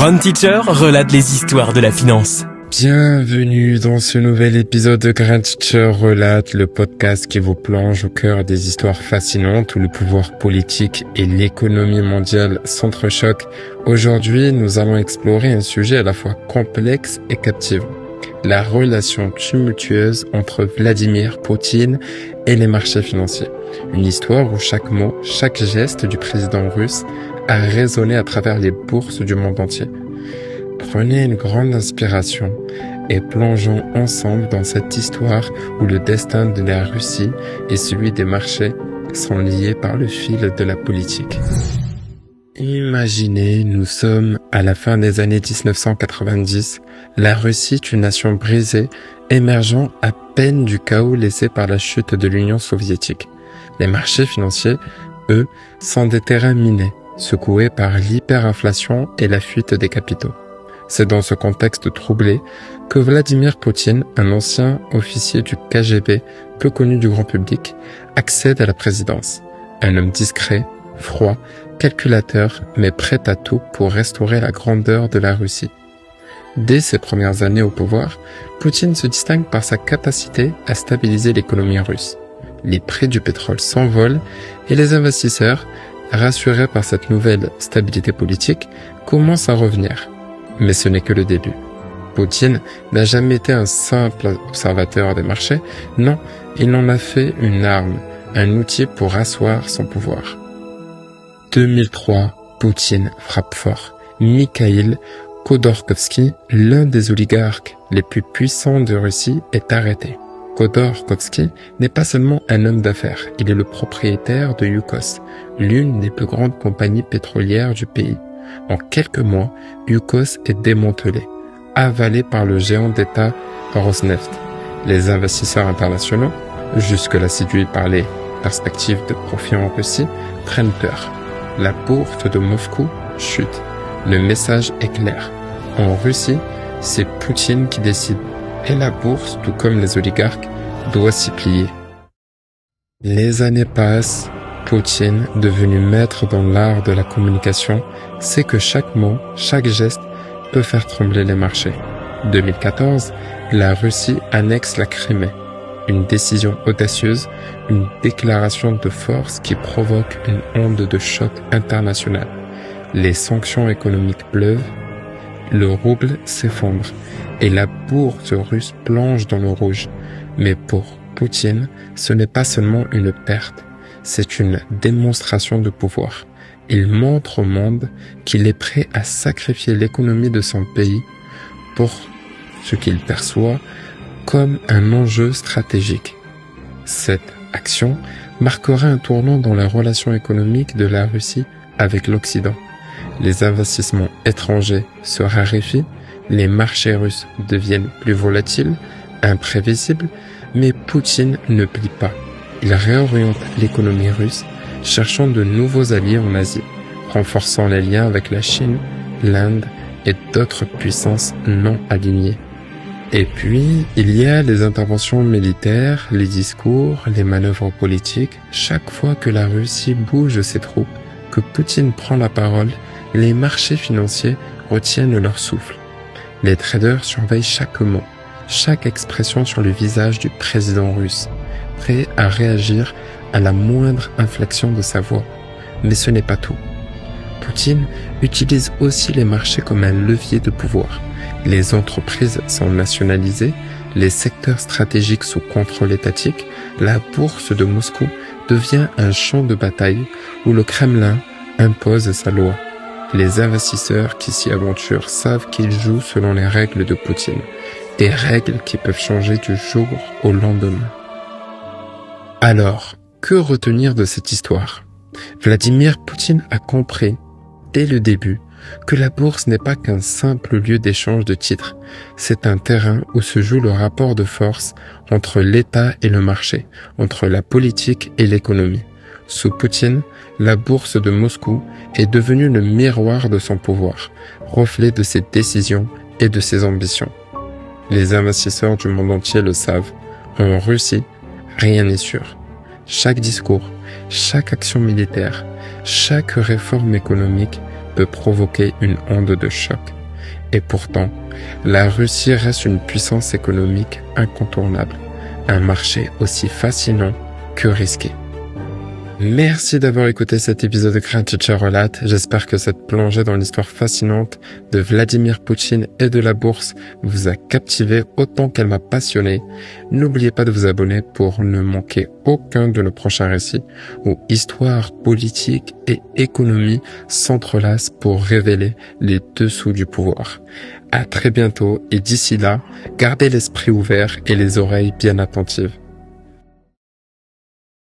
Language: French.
Grand Teacher relate les histoires de la finance. Bienvenue dans ce nouvel épisode de Grand Teacher relate, le podcast qui vous plonge au cœur des histoires fascinantes où le pouvoir politique et l'économie mondiale s'entrechoquent. Aujourd'hui, nous allons explorer un sujet à la fois complexe et captivant. La relation tumultueuse entre Vladimir Poutine et les marchés financiers. Une histoire où chaque mot, chaque geste du président russe a résonné à travers les bourses du monde entier. Prenez une grande inspiration et plongeons ensemble dans cette histoire où le destin de la Russie et celui des marchés sont liés par le fil de la politique. Imaginez, nous sommes à la fin des années 1990, la Russie est une nation brisée, émergeant à peine du chaos laissé par la chute de l'Union soviétique. Les marchés financiers, eux, sont des terrains minés, secoués par l'hyperinflation et la fuite des capitaux. C'est dans ce contexte troublé que Vladimir Poutine, un ancien officier du KGB, peu connu du grand public, accède à la présidence. Un homme discret, froid, calculateur, mais prêt à tout pour restaurer la grandeur de la Russie. Dès ses premières années au pouvoir, Poutine se distingue par sa capacité à stabiliser l'économie russe. Les prix du pétrole s'envolent et les investisseurs, rassurés par cette nouvelle stabilité politique, commencent à revenir. Mais ce n'est que le début. Poutine n'a jamais été un simple observateur des marchés, non, il en a fait une arme, un outil pour asseoir son pouvoir. 2003, Poutine frappe fort. Mikhaïl Khodorkovsky, l'un des oligarques les plus puissants de Russie, est arrêté. Khodorkovsky n'est pas seulement un homme d'affaires, il est le propriétaire de Yukos, l'une des plus grandes compagnies pétrolières du pays. En quelques mois, Yukos est démantelé, avalé par le géant d'État Rosneft. Les investisseurs internationaux, jusque-là séduits par les perspectives de profit en Russie, prennent peur. La bourse de Moscou chute. Le message est clair. En Russie, c'est Poutine qui décide. Et la bourse, tout comme les oligarques, doit s'y plier. Les années passent. Poutine, devenu maître dans l'art de la communication, sait que chaque mot, chaque geste peut faire trembler les marchés. 2014, la Russie annexe la Crimée. Une décision audacieuse, une déclaration de force qui provoque une onde de choc international. Les sanctions économiques pleuvent, le rouble s'effondre et la bourse russe plonge dans le rouge. Mais pour Poutine, ce n'est pas seulement une perte, c'est une démonstration de pouvoir. Il montre au monde qu'il est prêt à sacrifier l'économie de son pays pour ce qu'il perçoit comme un enjeu stratégique. Cette action marquera un tournant dans la relation économique de la Russie avec l'Occident. Les investissements étrangers se raréfient, les marchés russes deviennent plus volatiles, imprévisibles, mais Poutine ne plie pas. Il réoriente l'économie russe, cherchant de nouveaux alliés en Asie, renforçant les liens avec la Chine, l'Inde et d'autres puissances non alignées. Et puis, il y a les interventions militaires, les discours, les manœuvres politiques. Chaque fois que la Russie bouge ses troupes, que Poutine prend la parole, les marchés financiers retiennent leur souffle. Les traders surveillent chaque mot, chaque expression sur le visage du président russe, prêt à réagir à la moindre inflexion de sa voix. Mais ce n'est pas tout. Poutine utilise aussi les marchés comme un levier de pouvoir. Les entreprises sont nationalisées, les secteurs stratégiques sous contrôle étatique, la bourse de Moscou devient un champ de bataille où le Kremlin impose sa loi. Les investisseurs qui s'y aventurent savent qu'ils jouent selon les règles de Poutine, des règles qui peuvent changer du jour au lendemain. Alors, que retenir de cette histoire ? Vladimir Poutine a compris, dès le début, que la bourse n'est pas qu'un simple lieu d'échange de titres, c'est un terrain où se joue le rapport de force entre l'État et le marché, entre la politique et l'économie. Sous Poutine, la bourse de Moscou est devenue le miroir de son pouvoir, reflet de ses décisions et de ses ambitions. Les investisseurs du monde entier le savent, en Russie, rien n'est sûr. Chaque discours, chaque action militaire, chaque réforme économique peut provoquer une onde de choc. Et pourtant, la Russie reste une puissance économique incontournable, un marché aussi fascinant que risqué. Merci d'avoir écouté cet épisode de Kratchetcher Relate. J'espère que cette plongée dans l'histoire fascinante de Vladimir Poutine et de la bourse vous a captivé autant qu'elle m'a passionné. N'oubliez pas de vous abonner pour ne manquer aucun de nos prochains récits où histoire, politique et économie s'entrelacent pour révéler les dessous du pouvoir. À très bientôt et d'ici là, gardez l'esprit ouvert et les oreilles bien attentives.